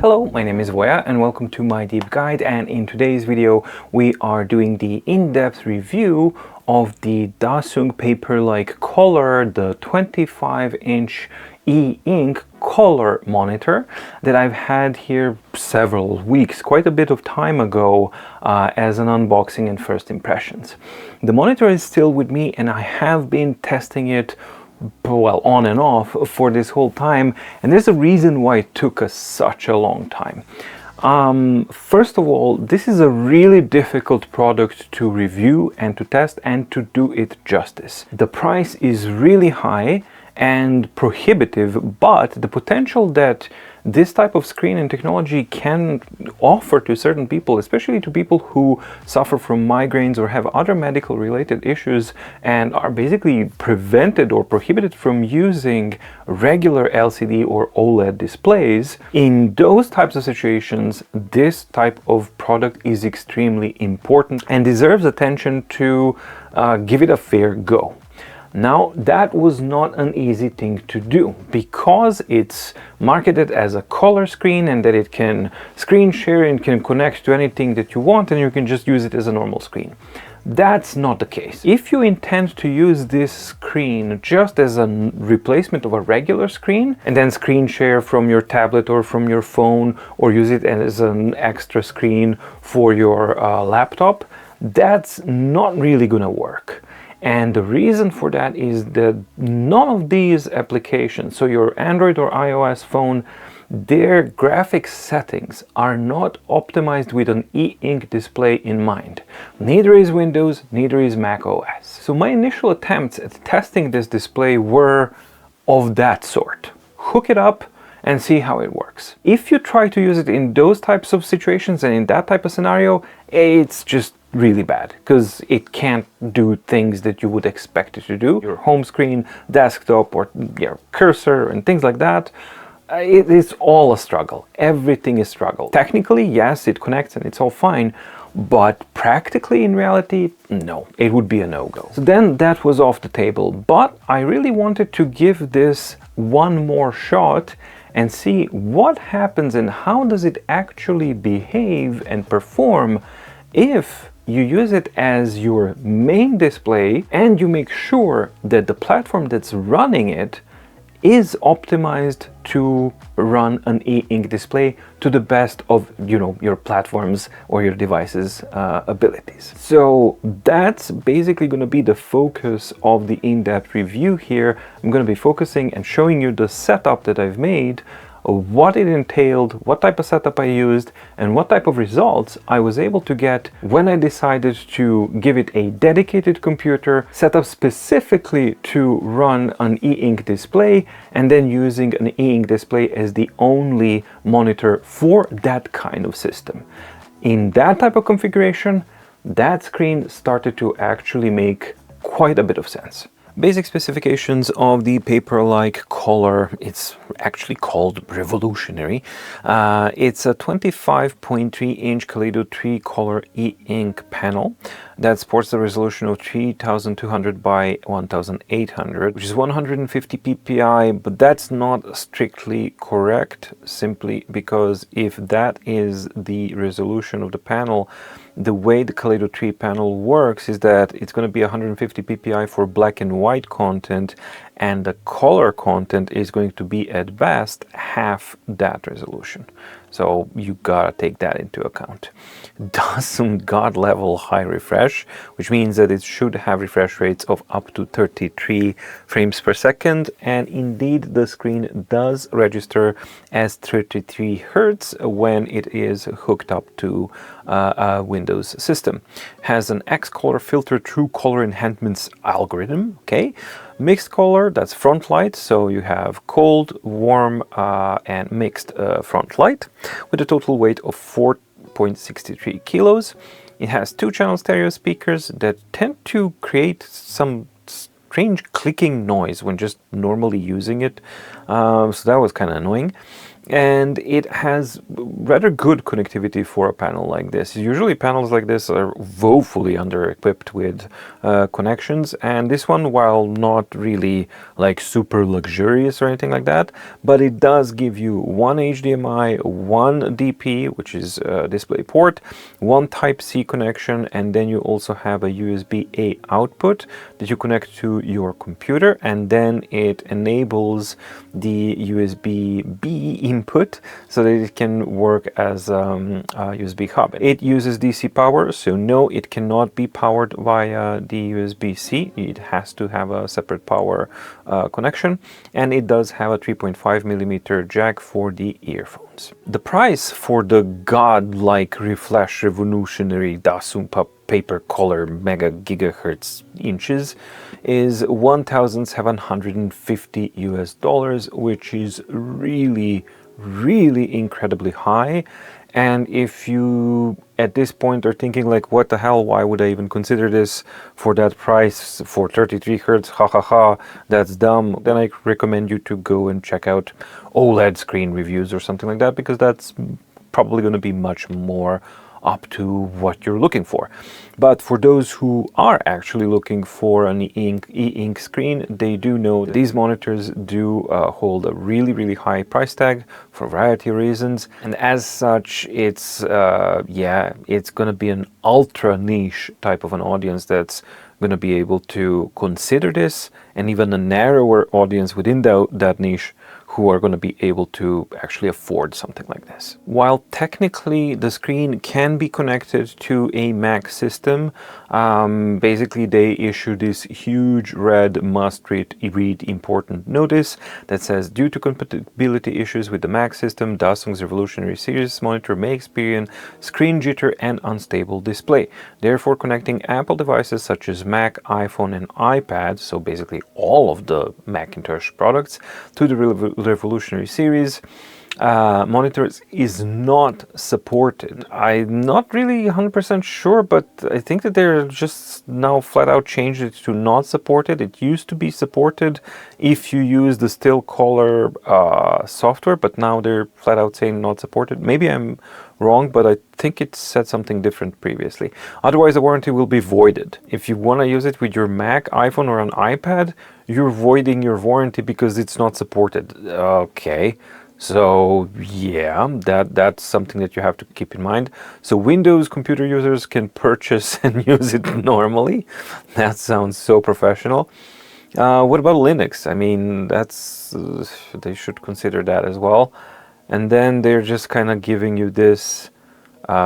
Hello, my name is Voya and welcome to My Deep Guide, and in today's video we are doing the in-depth review of the Dasung Paperlike Color, the 25-inch e-ink color monitor that I've had here several weeks, quite a bit of time ago, as an unboxing and first impressions. The monitor is still with me and I have been testing it well, on and off for this whole time, and there's a reason why it took us such a long time. First of all, this is a really difficult product to review and to test and to do it justice. The price is really high and prohibitive, but the potential that this type of screen and technology can offer to certain people, especially to people who suffer from migraines or have other medical related issues and are basically prevented or prohibited from using regular LCD or OLED displays, in those types of situations, this type of product is extremely important and deserves attention to give it a fair go. Now, that was not an easy thing to do because it's marketed as a color screen and that it can screen share and can connect to anything that you want and you can just use it as a normal screen. That's not the case. If you intend to use this screen just as a replacement of a regular screen and then screen share from your tablet or from your phone or use it as an extra screen for your laptop, that's not really gonna work. And the reason for that is that none of these applications, so your Android or iOS phone, their graphics settings are not optimized with an e-ink display in mind. Neither is Windows, neither is Mac OS. So my initial attempts at testing this display were of that sort. Hook it up and see how it works. If you try to use it in those types of situations and in that type of scenario, it's just really bad because it can't do things that you would expect it to do. Your home screen, desktop, or your cursor and things like that, it is all a struggle. Everything is struggle. Technically, yes, it connects and it's all fine, but practically in reality, no, it would be a no-go. So then that was off the table, but I really wanted to give this one more shot and see what happens and how does it actually behave and perform if you use it as your main display and you make sure that the platform that's running it is optimized to run an e-ink display to the best of, your platform's or your device's abilities. So that's basically going to be the focus of the in-depth review here. I'm going to be focusing and showing you the setup that I've made, what it entailed, what type of setup I used, and what type of results I was able to get when I decided to give it a dedicated computer set up specifically to run an e-ink display, and then using an e-ink display as the only monitor for that kind of system. In that type of configuration, that screen started to actually make quite a bit of sense. Basic specifications of the Paperlike Color. It's actually called revolutionary. It's a 25.3-inch Kaleido 3-color e-ink panel that sports a resolution of 3200 by 1800, which is 150 ppi, but that's not strictly correct, simply because if that is the resolution of the panel, the way the Kaleido 3 panel works is that it's going to be 150 ppi for black and white content, and the color content is going to be at best half that resolution. So you gotta take that into account. Does some god level high refresh, which means that it should have refresh rates of up to 33 frames per second, and indeed the screen does register as 33 Hertz when it is hooked up to a Windows system. Has an X-Color filter true color enhancements algorithm, okay? Mixed color, that's front light, so you have cold, warm, and mixed front light with a total weight of 4.63 kilos. It has 2-channel stereo speakers that tend to create some strange clicking noise when just normally using it. So that was kind of annoying. And it has rather good connectivity for a panel like this. Usually panels like this are woefully under-equipped with connections, and this one, while not really like super luxurious or anything like that, but it does give you one HDMI, one DP, which is a display port, one Type-C connection, and then you also have a USB-A output that you connect to your computer, and then it enables the USB-B input so that it can work as a USB hub. It uses DC power, so no, it cannot be powered via the USB-C. It has to have a separate power connection, and it does have a 3.5mm jack for the earphones. The price for the godlike reflash revolutionary Dasung Paperlike Color mega gigahertz inches is $1,750 US, which is really incredibly high. And if you at this point are thinking like, what the hell, why would I even consider this for that price for 33 hertz, that's dumb, then I recommend you to go and check out OLED screen reviews or something like that, because that's probably going to be much more up to what you're looking for. But for those who are actually looking for an e-ink screen, they do know that these monitors do hold a really high price tag for a variety of reasons, and as such it's it's going to be an ultra niche type of an audience that's going to be able to consider this, and even a narrower audience within that niche who are going to be able to actually afford something like this. While technically the screen can be connected to a Mac system, basically they issue this huge red must-read important notice that says, due to compatibility issues with the Mac system, Dasung's Revolutionary Series monitor may experience screen jitter and unstable display. Therefore, connecting Apple devices such as Mac, iPhone and iPad, so basically all of the Macintosh products, to the Revolutionary Series monitors is not supported. I'm not really 100% sure, but I think that they're just now flat out changed it to not supported. It used to be supported if you use the still color software, but now they're flat out saying not supported. Maybe I'm wrong, but I think it said something different previously. Otherwise, the warranty will be voided. If you want to use it with your Mac, iPhone or an iPad, you're voiding your warranty because it's not supported. Okay. So yeah, that's something that you have to keep in mind. So Windows computer users can purchase and use it normally. That sounds so professional. What about Linux? I mean, that's they should consider that as well. And then they're just kind of giving you this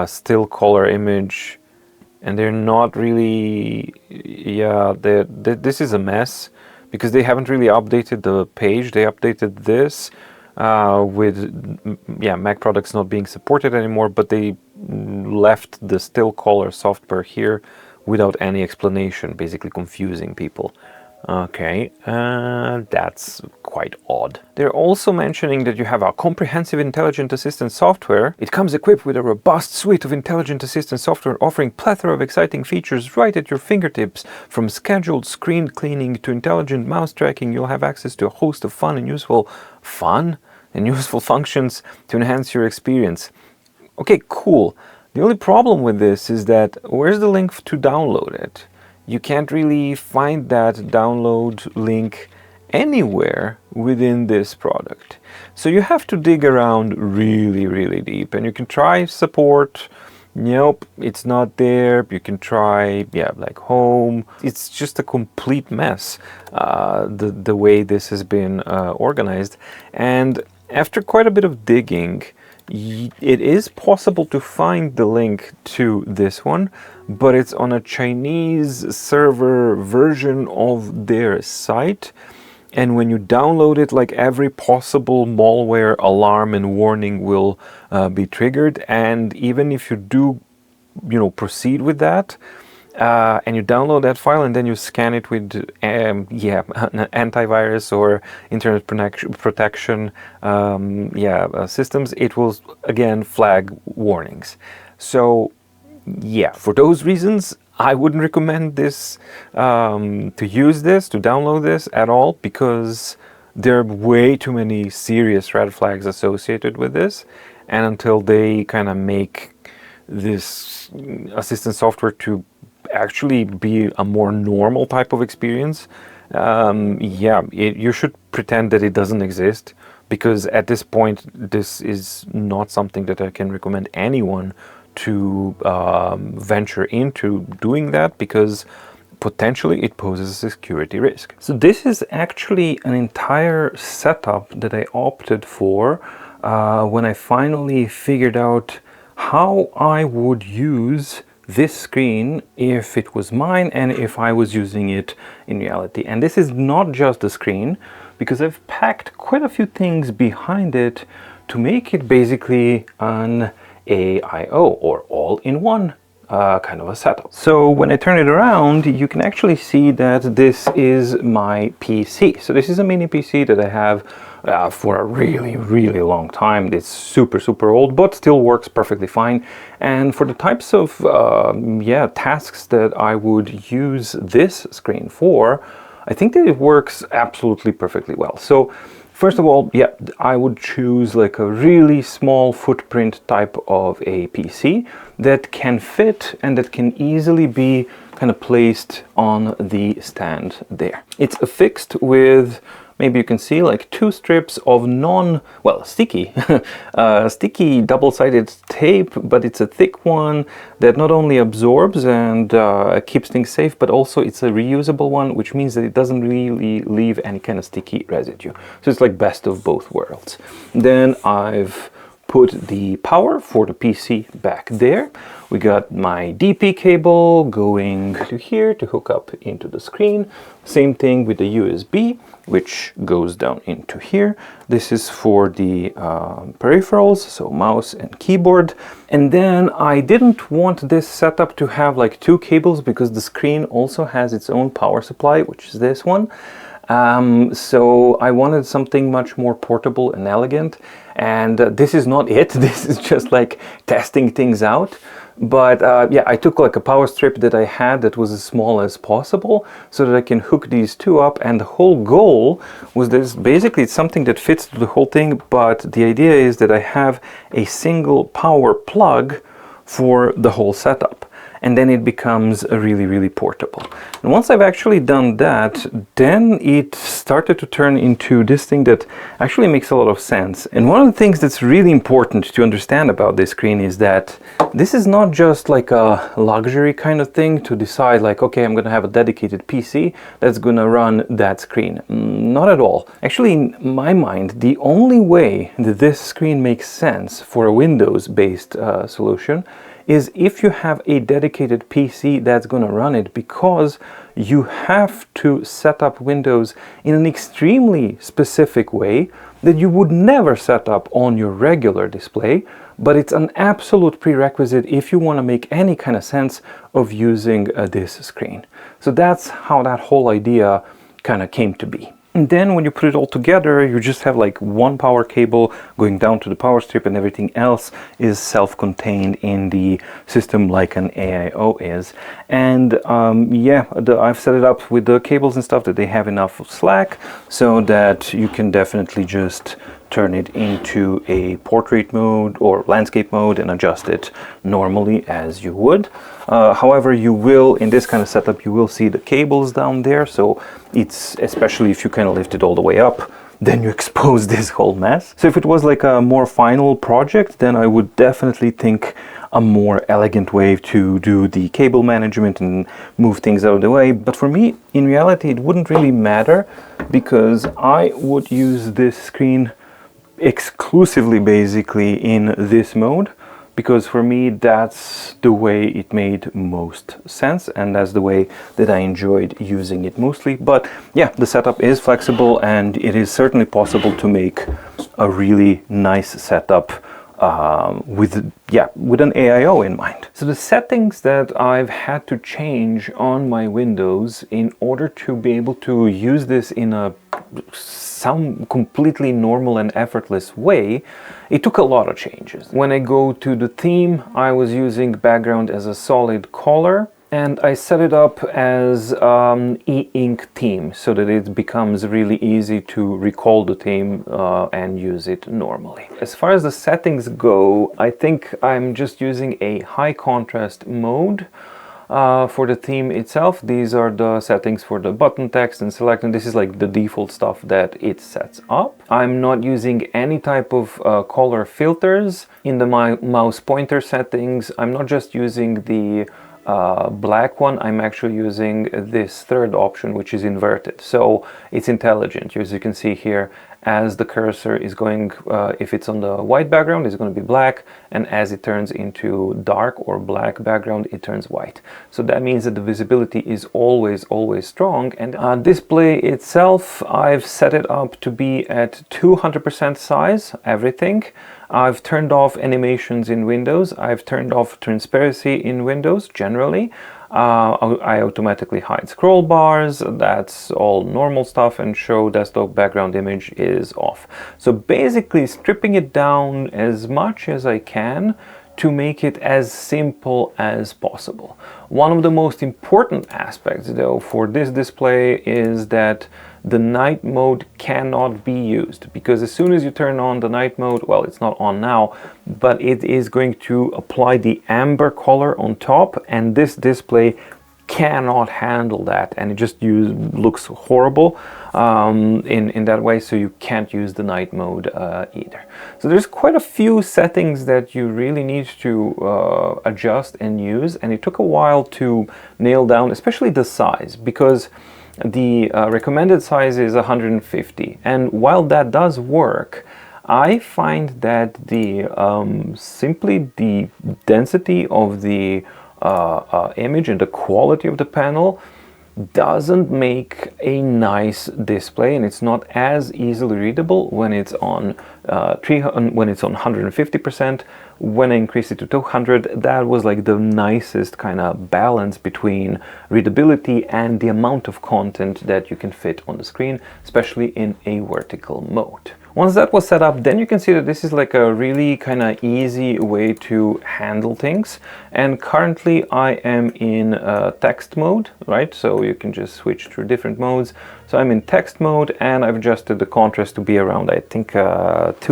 still color image, and they're not really, this is a mess because they haven't really updated the page. They updated this with Mac products not being supported anymore, but they left the still color software here without any explanation, basically confusing people. Okay, that's quite odd. They're also mentioning that you have a comprehensive intelligent assistant software. It comes equipped with a robust suite of intelligent assistant software offering plethora of exciting features right at your fingertips. From scheduled screen cleaning to intelligent mouse tracking, you'll have access to a host of fun and useful functions to enhance your experience. Okay, cool. The only problem with this is that where's the link to download it? You can't really find that download link anywhere within this product. So you have to dig around really deep, and you can try support. Nope, it's not there. You can try, like home. It's just a complete mess, the way this has been organized. And after quite a bit of digging, it is possible to find the link to this one, but it's on a Chinese server version of their site. And when you download it, like every possible malware alarm and warning will be triggered. And even if you do, proceed with that, and you download that file and then you scan it with an antivirus or internet protection systems, it will again flag warnings. So yeah, for those reasons, I wouldn't recommend this, to use this, to download this at all, because there are way too many serious red flags associated with this. And until they kind of make this assistant software to actually be a more normal type of experience, yeah, you should pretend that it doesn't exist, because at this point, this is not something that I can recommend anyone to venture into doing that, because potentially it poses a security risk. So this is actually an entire setup that I opted for when I finally figured out how I would use this screen if it was mine and if I was using it in reality. And this is not just the screen, because I've packed quite a few things behind it to make it basically an AIO, or all-in-one kind of a setup. So when I turn it around, you can actually see that this is my PC. So this is a mini PC that I have for a really long time. It's super old, but still works perfectly fine. And for the types of tasks that I would use this screen for, I think that it works absolutely perfectly well. So first of all, yeah, I would choose like a really small footprint type of a PC that can fit and that can easily be kind of placed on the stand there. It's affixed with, maybe you can see, like 2 strips of sticky sticky double-sided tape, but it's a thick one that not only absorbs and keeps things safe, but also it's a reusable one, which means that it doesn't really leave any kind of sticky residue. So it's like best of both worlds. Then I've put the power for the PC back there. We got my DP cable going to here to hook up into the screen. Same thing with the USB, which goes down into here. This is for the peripherals, so mouse and keyboard. And then I didn't want this setup to have like 2 cables, because the screen also has its own power supply, which is this one. So I wanted something much more portable and elegant, and this is not it. This is just like testing things out. But yeah, I took like a power strip that I had that was as small as possible, so that I can hook these 2 up. And the whole goal was this, basically it's something that fits to the whole thing, but the idea is that I have a single power plug for the whole setup. And then it becomes really portable. And once I've actually done that, then it started to turn into this thing that actually makes a lot of sense. And one of the things that's really important to understand about this screen is that this is not just like a luxury kind of thing to decide like, okay, I'm gonna have a dedicated PC that's gonna run that screen. Not at all. Actually, in my mind, the only way that this screen makes sense for a Windows-based solution is if you have a dedicated PC that's going to run it, because you have to set up Windows in an extremely specific way that you would never set up on your regular display, but it's an absolute prerequisite if you want to make any kind of sense of using this screen. So that's how that whole idea kind of came to be. And then when you put it all together, you just have like 1 power cable going down to the power strip, and everything else is self-contained in the system like an AIO is. And yeah, I've set it up with the cables and stuff that they have enough slack, so that you can definitely just turn it into a portrait mode or landscape mode and adjust it normally as you would. However, you will, in this kind of setup, you will see the cables down there, so it's, especially if you kind of lift it all the way up, then you expose this whole mess. So if it was like a more final project, then I would definitely think a more elegant way to do the cable management and move things out of the way. But for me, in reality, it wouldn't really matter, because I would use this screen exclusively basically in this mode, because for me that's the way it made most sense, and that's the way that I enjoyed using it mostly. But yeah, the setup is flexible, and it is certainly possible to make a really nice setup with an AIO in mind. So the settings that I've had to change on my Windows in order to be able to use this in some completely normal and effortless way, it took a lot of changes. When I go to the theme, I was using background as a solid color, And I set it up as e-ink theme so that it becomes really easy to recall the theme and use it normally. As far as the settings go, I think I'm just using a high contrast mode for the theme itself. These are the settings for the button text and select, and this is like the default stuff that it sets up. I'm not using any type of color filters. In the mouse pointer settings, I'm not just using the black one, I'm actually using this third option, which is inverted. So it's intelligent. As you can see here, as the cursor is going, if it's on the white background, it's going to be black, and as it turns into dark or black background, it turns white. So that means that the visibility is always strong. And display itself, I've set it up to be at 200% size, everything. I've turned off animations in Windows. I've turned off transparency in Windows generally. I automatically hide scroll bars. That's all normal stuff, and show desktop background image is off. So basically stripping it down as much as I can to make it as simple as possible. One of the most important aspects though for this display is that the night mode cannot be used, because as soon as you turn on the night mode, well, it's not on now, but it is going to apply the amber color on top, and this display cannot handle that, and it just looks horrible in that way, so you can't use the night mode either. So there's quite a few settings that you really need to adjust and use, and it took a while to nail down, especially the size, because the recommended size is 150, and while that does work, I find that the simply the density of the image and the quality of the panel doesn't make a nice display, and it's not as easily readable when it's on 150%. When I increased it to 200, that was like the nicest kind of balance between readability and the amount of content that you can fit on the screen, especially in a vertical mode. Once that was set up, then you can see that this is like a really kind of easy way to handle things. And currently I am in text mode, right? So you can just switch through different modes. So I'm in text mode, and I've adjusted the contrast to be around, I think, 2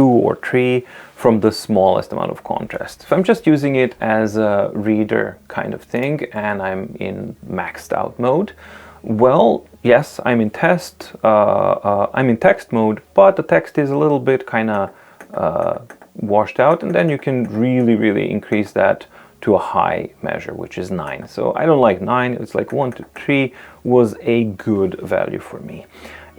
or 3 from the smallest amount of contrast. So I'm just using it as a reader kind of thing, and I'm in maxed out mode. Well, yes, I'm in text mode, but the text is a little bit kind of washed out, and then you can really increase that to a high measure, which is 9. So I don't like 9, it's like 1 to 3 was a good value for me.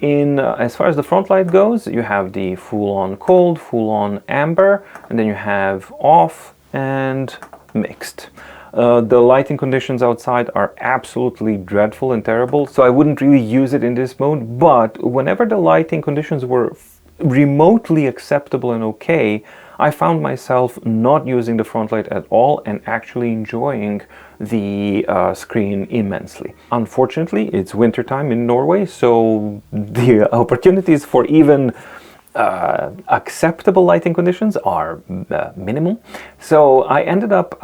In as far as the front light goes, you have the full-on cold, full-on amber, and then you have off and mixed. The lighting conditions outside are absolutely dreadful and terrible, so I wouldn't really use it in this mode, but whenever the lighting conditions were remotely acceptable and okay, I found myself not using the front light at all and actually enjoying the screen immensely. Unfortunately, it's wintertime in Norway, so the opportunities for even acceptable lighting conditions are minimal. So I ended up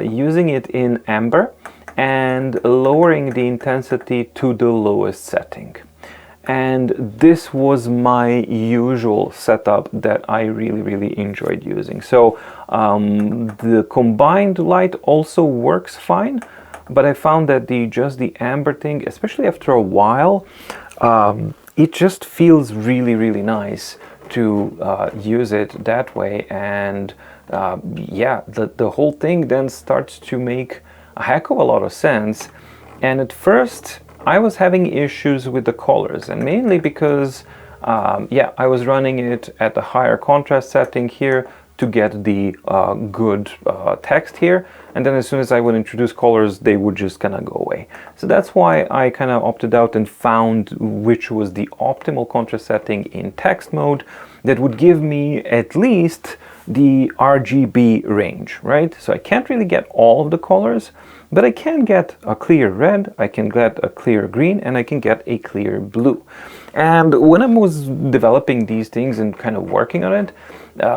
using it in amber and lowering the intensity to the lowest setting. And this was my usual setup that I really enjoyed using. So the combined light also works fine, but I found that just the amber thing, especially after a while, it just feels really nice to use it that way. And yeah, the whole thing then starts to make a heck of a lot of sense. And at first I was having issues with the colors, and mainly because yeah, I was running it at a higher contrast setting here to get the good text here, and then as soon as I would introduce colors, they would just kind of go away. So that's why I kind of opted out and found which was the optimal contrast setting in text mode that would give me at least the RGB range, right? So I can't really get all of the colors, but I can get a clear red, I can get a clear green, and I can get a clear blue. And when I was developing these things and kind of working on it,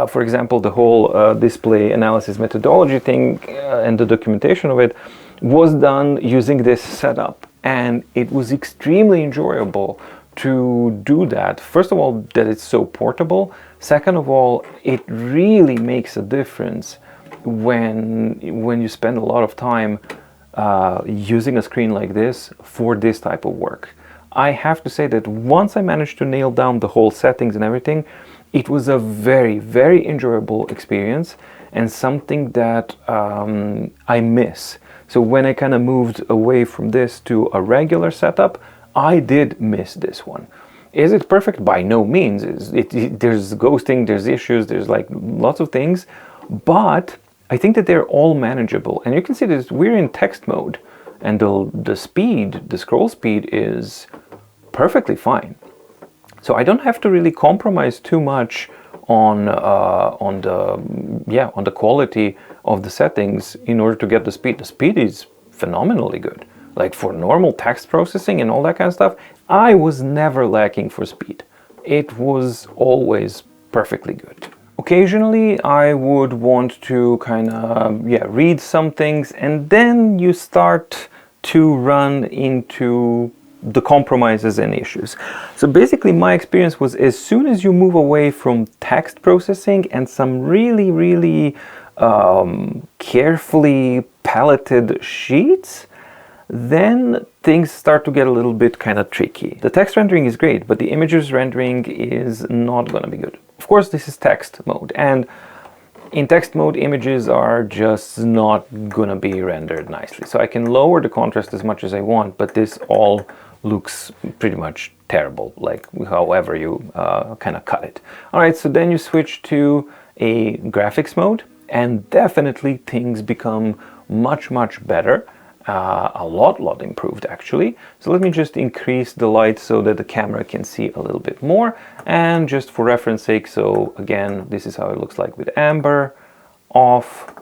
for example, the whole display analysis methodology thing and the documentation of it, was done using this setup, and it was extremely enjoyable to do that. First of all, that it's so portable. Second of all, it really makes a difference when you spend a lot of time using a screen like this for this type of work. I have to say that once I managed to nail down the whole settings and everything, it was a very, very enjoyable experience and something that I miss. So when I kind of moved away from this to a regular setup, I did miss this one. Is it perfect? By no means. There's ghosting, there's issues, there's like lots of things, but I think that they're all manageable. And you can see that we're in text mode, and the speed, the scroll speed is perfectly fine. So I don't have to really compromise too much on the quality of the settings in order to get the speed. The speed is phenomenally good. Like for normal text processing and all that kind of stuff, I was never lacking for speed. It was always perfectly good. Occasionally I would want to kind of read some things, and then you start to run into the compromises and issues. So basically my experience was, as soon as you move away from text processing and some really, really carefully paletted sheets, then things start to get a little bit kind of tricky. The text rendering is great, but the images rendering is not going to be good. Of course, this is text mode, and in text mode, images are just not going to be rendered nicely. So I can lower the contrast as much as I want, but this all looks pretty much terrible, like however you kind of cut it. All right, so then you switch to a graphics mode, and definitely things become much, much better. A lot improved actually. So let me just increase the light so that the camera can see a little bit more, and just for reference sake, so again, this is how it looks like with amber, off,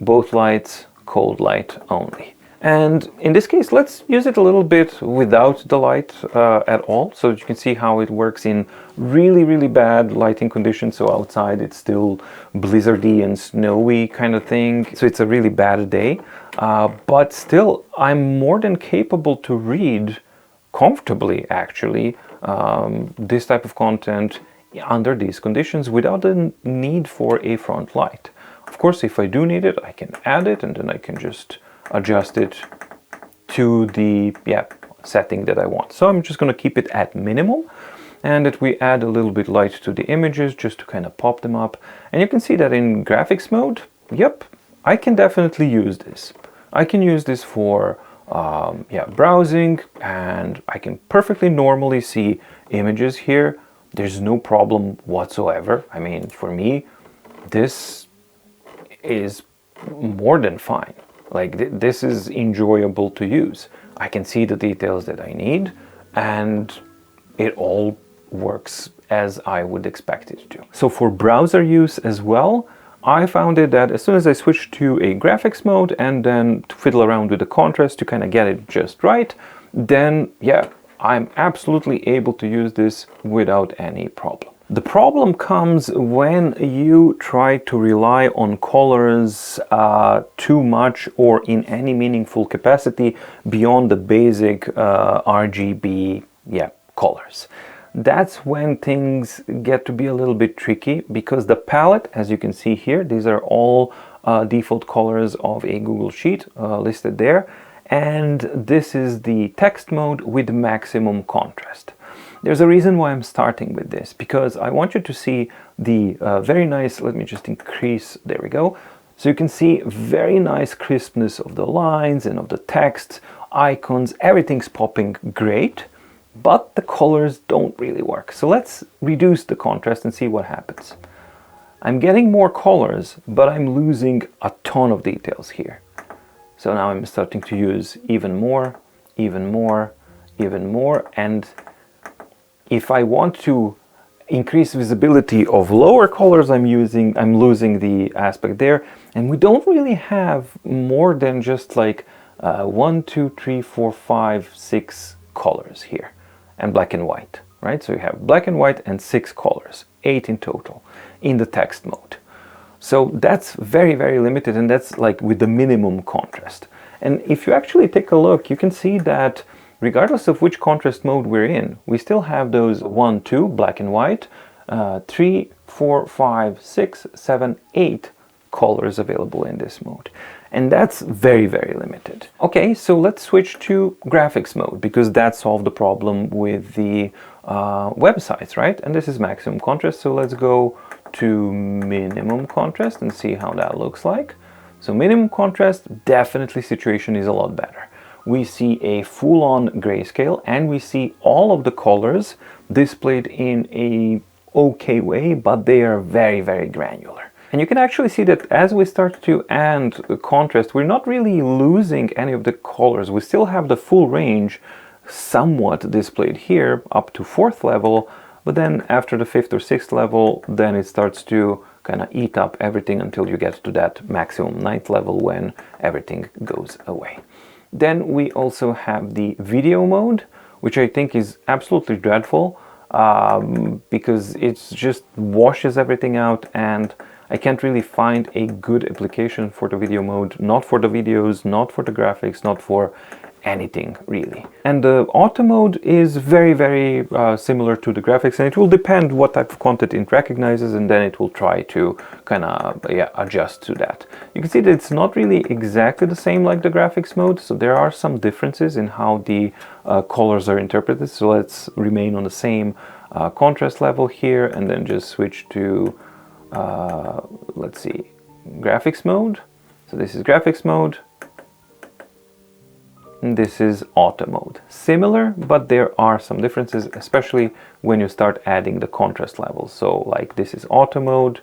both lights, cold light only. And in this case, let's use it a little bit without the light at all, so that you can see how it works in really, really bad lighting conditions. So outside it's still blizzardy and snowy kind of thing, so it's a really bad day. But still, I'm more than capable to read comfortably, actually, this type of content under these conditions without the need for a front light. Of course, if I do need it, I can add it, and then I can just adjust it to the setting that I want. So I'm just going to keep it at minimum, and that we add a little bit light to the images just to kind of pop them up. And you can see that in graphics mode, yep, I can definitely use this. I can use this for browsing, and I can perfectly normally see images here. There's no problem whatsoever. I mean, for me, this is more than fine. Like this is enjoyable to use. I can see the details that I need, and it all works as I would expect it to. So for browser use as well, I found it that as soon as I switched to a graphics mode and then to fiddle around with the contrast to kind of get it just right, then I'm absolutely able to use this without any problem. The problem comes when you try to rely on colors too much or in any meaningful capacity beyond the basic RGB colors. That's when things get to be a little bit tricky, because the palette, as you can see here, these are all default colors of a Google Sheet listed there, and this is the text mode with maximum contrast. There's a reason why I'm starting with this, because I want you to see the very nice, let me just increase, there we go. So you can see very nice crispness of the lines and of the text, icons, everything's popping great, but the colors don't really work. So let's reduce the contrast and see what happens. I'm getting more colors, but I'm losing a ton of details here. So now I'm starting to use even more, and if I want to increase visibility of lower colors, I'm losing the aspect there, and we don't really have more than just like 1, 2, 3, 4, 5, 6 colors here, and black and white, right? So you have black and white and 6 colors, 8 in total in the text mode. So that's very, very limited, and that's like with the minimum contrast. And if you actually take a look, you can see that regardless of which contrast mode we're in, we still have those 1, 2, black and white, 3, 4, 5, 6, 7, 8 colors available in this mode. And that's very, very limited. Okay, so let's switch to graphics mode, because that solved the problem with the websites, right? And this is maximum contrast, so let's go to minimum contrast and see how that looks like. So minimum contrast, definitely situation is a lot better. We see a full-on grayscale, and we see all of the colors displayed in a okay way, but they are very, very granular. And you can actually see that as we start to add contrast, we're not really losing any of the colors. We still have the full range somewhat displayed here up to 4th level, but then after the 5th or 6th level, then it starts to kind of eat up everything until you get to that maximum 9th level when everything goes away. Then we also have the video mode, which I think is absolutely dreadful because it just washes everything out, and I can't really find a good application for the video mode, not for the videos, not for the graphics, not for anything really. And the auto mode is very, very similar to the graphics, and it will depend what type of content it recognizes, and then it will try to kind of adjust to that. You can see that it's not really exactly the same like the graphics mode, so there are some differences in how the colors are interpreted. So let's remain on the same contrast level here, and then just switch to let's see, graphics mode. So this is graphics mode. This is auto mode. Similar, but there are some differences, especially when you start adding the contrast levels. So like this is auto mode,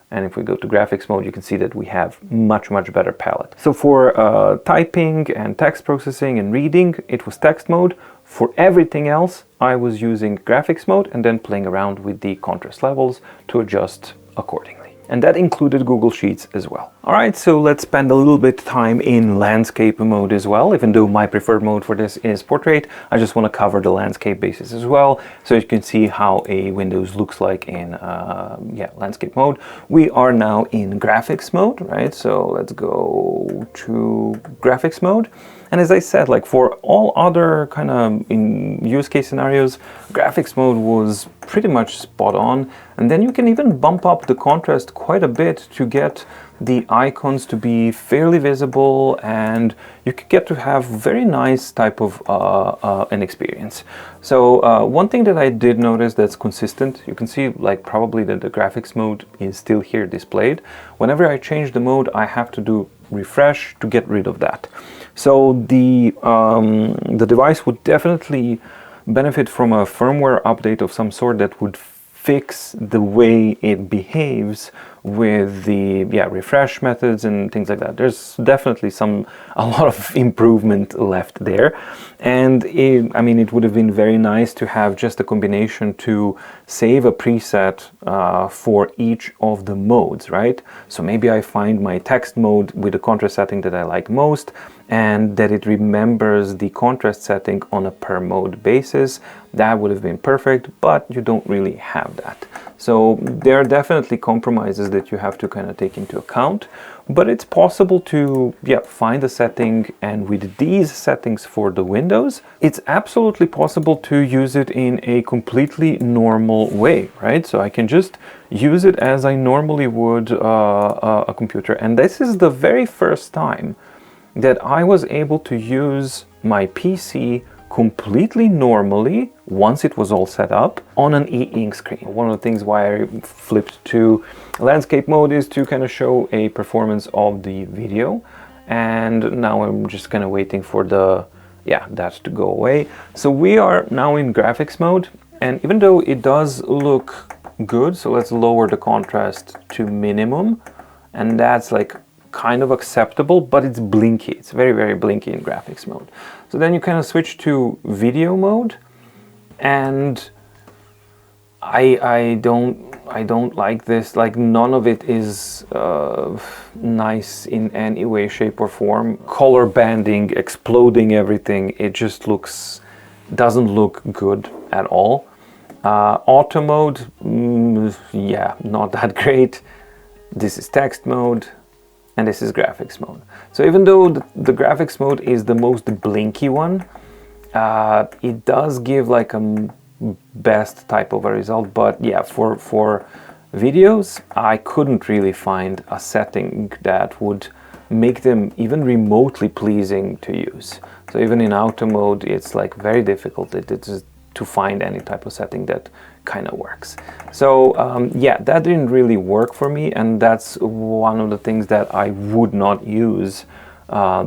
and if we go to graphics mode, you can see that we have much, much better palette. So for typing and text processing and reading, it was text mode. For everything else, I was using graphics mode and then playing around with the contrast levels to adjust accordingly. And that included Google Sheets as well. All right, so let's spend a little bit of time in landscape mode as well. Even though my preferred mode for this is portrait, I just want to cover the landscape basis as well, so you can see how a Windows looks like in landscape mode. We are now in graphics mode, right? So let's go to graphics mode. And as I said, like for all other kind of in use case scenarios, graphics mode was pretty much spot on. And then you can even bump up the contrast quite a bit to get the icons to be fairly visible, and you could get to have very nice type of an experience. So one thing that I did notice that's consistent, you can see like probably that the graphics mode is still here displayed. Whenever I change the mode, I have to do refresh to get rid of that. So the device would definitely benefit from a firmware update of some sort that would fix the way it behaves with the refresh methods and things like that. There's definitely a lot of improvement left there, and I mean it would have been very nice to have just a combination to save a preset for each of the modes, right? So maybe I find my text mode with the contrast setting that I like most, and that it remembers the contrast setting on a per mode basis. That would have been perfect, but you don't really have that. So there are definitely compromises that you have to kind of take into account, but it's possible to find a setting, and with these settings for the Windows, it's absolutely possible to use it in a completely normal way, right? So I can just use it as I normally would a computer, and this is the very first time that I was able to use my PC completely normally once it was all set up on an e-ink screen. One of the things why I flipped to landscape mode is to kind of show a performance of the video, and now I'm just kind of waiting for that to go away. So we are now in graphics mode, and even though it does look good, so let's lower the contrast to minimum, and that's like kind of acceptable, but it's blinky. It's very, very blinky in graphics mode. So then you kind of switch to video mode, and I don't like this. Like none of it is nice in any way, shape or form. Color banding, exploding everything. It just doesn't look good at all. Auto mode, not that great. This is text mode. and this is graphics mode. So even though the graphics mode is the most blinky one, it does give like a best type of a result. But yeah, for videos, I couldn't really find a setting that would make them even remotely pleasing to use. So even in auto mode, it's like very difficult to find any type of setting that kind of works. So yeah, that didn't really work for me, and that's one of the things that I would not use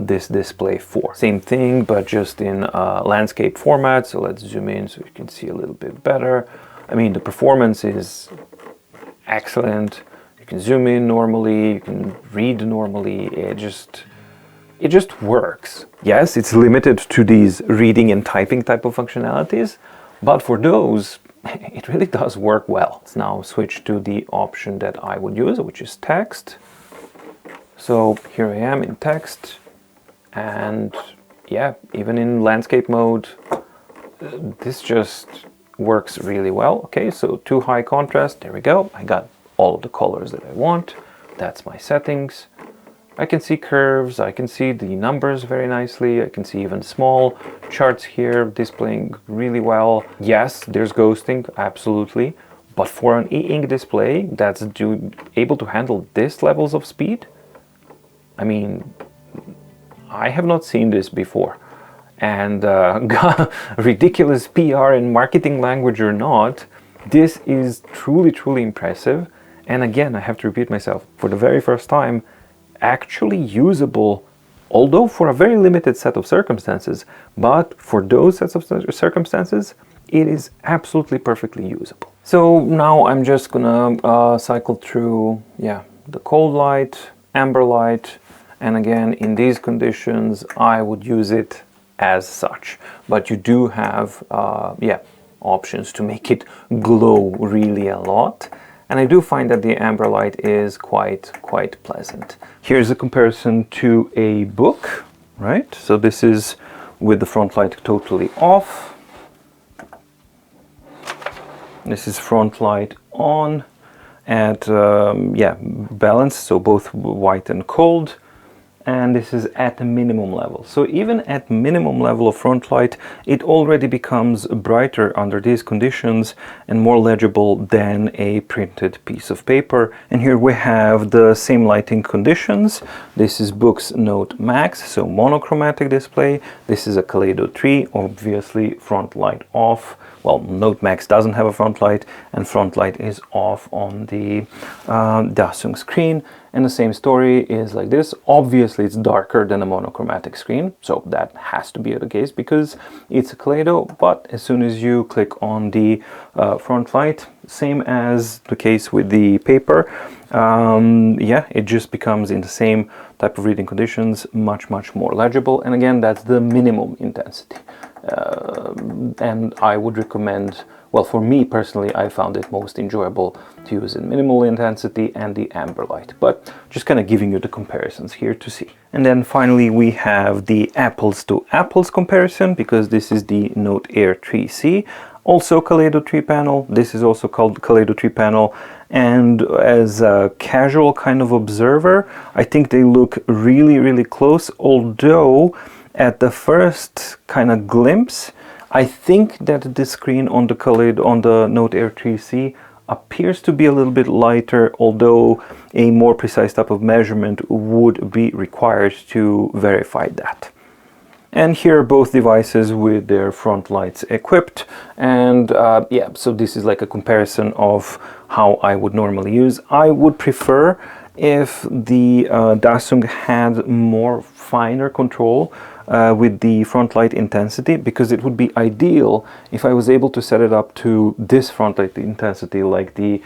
this display for. Same thing, but just in landscape format. So let's zoom in so you can see a little bit better. I mean, the performance is excellent. You can zoom in normally, you can read normally. It just works. Yes, it's limited to these reading and typing type of functionalities, but for those, it really does work well. Let's now switch to the option that I would use, which is text. So here I am in text, and yeah, even in landscape mode, this just works really well. Okay, so too high contrast, there we go. I got all of the colors that I want. That's my settings. I can see curves, I can see the numbers very nicely, I can see even small charts here displaying really well. Yes, there's ghosting, absolutely, but for an e-ink display that's able to handle this levels of speed, I mean, I have not seen this before. And ridiculous PR and marketing language or not, this is truly, truly impressive. And again, I have to repeat myself, for the very first time, actually usable, although for a very limited set of circumstances, but for those sets of circumstances, it is absolutely perfectly usable. So now I'm just gonna cycle through, yeah, the cold light, amber light, and again, in these conditions, I would use it as such. But you do have, yeah, options to make it glow really a lot. And I do find that the amber light is quite pleasant. Here's a comparison to a book, right? So this is with the front light totally off. This is front light on at, yeah, balance, so both white and cold. And this is at a minimum level. So even at minimum level of front light, it already becomes brighter under these conditions and more legible than a printed piece of paper. And here we have the same lighting conditions. This is Boox Note Max, so monochromatic display. This is a Kaleido 3, obviously front light off. Well, Note Max doesn't have a front light, and front light is off on the Dasung screen. And the same story is like this. Obviously, it's darker than a monochromatic screen, so that has to be the case because it's a Kaleido. But as soon as you click on the front light, same as the case with the paper, yeah, it just becomes in the same type of reading conditions, much more legible. And again, that's the minimum intensity. And I would recommend, well, for me personally, I found it most enjoyable to use in minimal intensity and the amber light, but just kind of giving you the comparisons here to see. And then finally we have the apples to apples comparison, because this is the Note Air 3C, also Kaleido 3 panel. This is also called Kaleido 3 panel, and as a casual kind of observer, I think they look really close, although at the first kind of glimpse, I think that the screen on the Kaleido, on the Note Air 3C, appears to be a little bit lighter, although a more precise type of measurement would be required to verify that. And here are both devices with their front lights equipped, and yeah, so this is like a comparison of how I would normally use. I would prefer if the Dasung had more finer control with the front light intensity, because it would be ideal if I was able to set it up to this front light intensity like the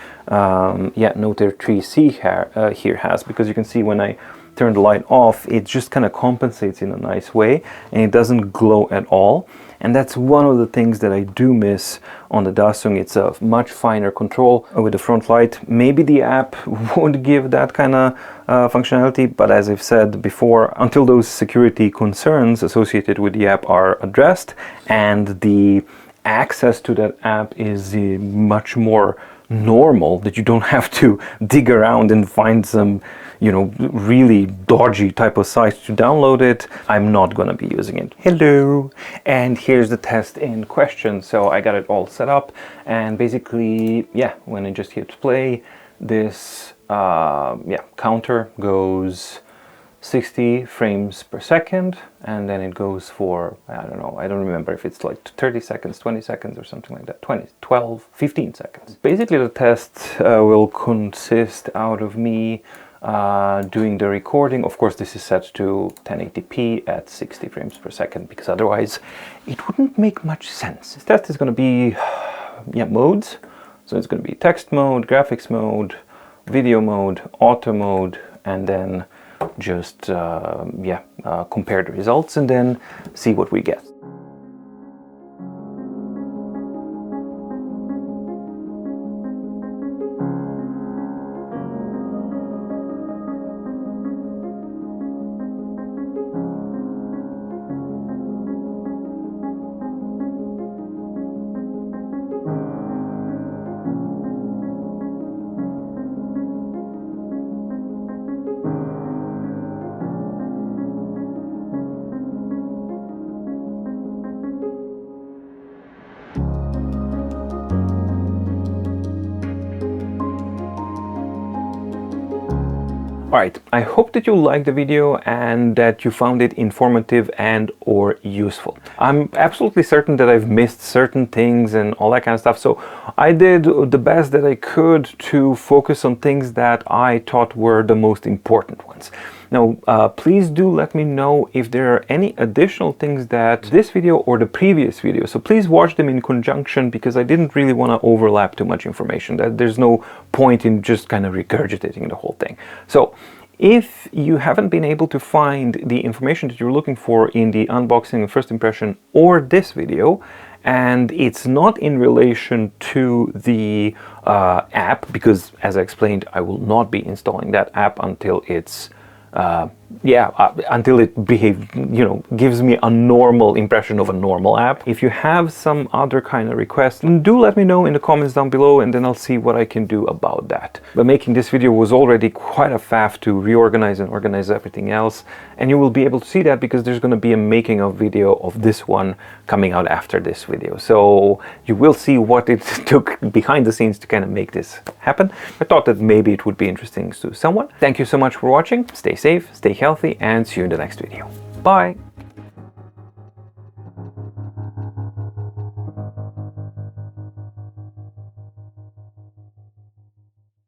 yeah, Note Air 3C here has, because you can see when I turn the light off, it just kind of compensates in a nice way and it doesn't glow at all. And that's one of the things that I do miss on the Dasung. It's a much finer control with the front light. Maybe the app would give that kind of functionality, but as I've said before, until those security concerns associated with the app are addressed and the access to that app is much more normal, that you don't have to dig around and find some, you know, really dodgy type of site to download it, I'm not gonna be using it. Hello! And here's the test in question. So I got it all set up, and basically, yeah, when I just hit play, this counter goes 60 frames per second, and then it goes for, I don't know, I don't remember if it's like 30 seconds, 20 seconds or something like that, 20, 12, 15 seconds. Basically the test will consist out of me doing the recording. Of course this is set to 1080p at 60 frames per second, because otherwise it wouldn't make much sense. This test is going to be modes. So it's going to be text mode, graphics mode, video mode, auto mode, and then just compare the results and then see what we get. Alright, I hope that you liked the video and that you found it informative and or useful. I'm absolutely certain that I've missed certain things and all that kind of stuff, so I did the best that I could to focus on things that I thought were the most important ones. Now, please do let me know if there are any additional things that this video or the previous video, so please watch them in conjunction, because I didn't really want to overlap too much information. There's no point in just kind of regurgitating the whole thing. So if you haven't been able to find the information that you're looking for in the unboxing and first impression or this video, and it's not in relation to the app, because as I explained, I will not be installing that app until it's until it gives me a normal impression of a normal app. If you have some other kind of requests, do let me know in the comments down below, and then I'll see what I can do about that. But making this video was already quite a faff to reorganize and organize everything else, and you will be able to see that because there's going to be a making of video of this one coming out after this video. So you will see what it took behind the scenes to kind of make this happen. I thought that maybe it would be interesting to someone. Thank you so much for watching. Stay safe, stay healthy, and see you in the next video. Bye!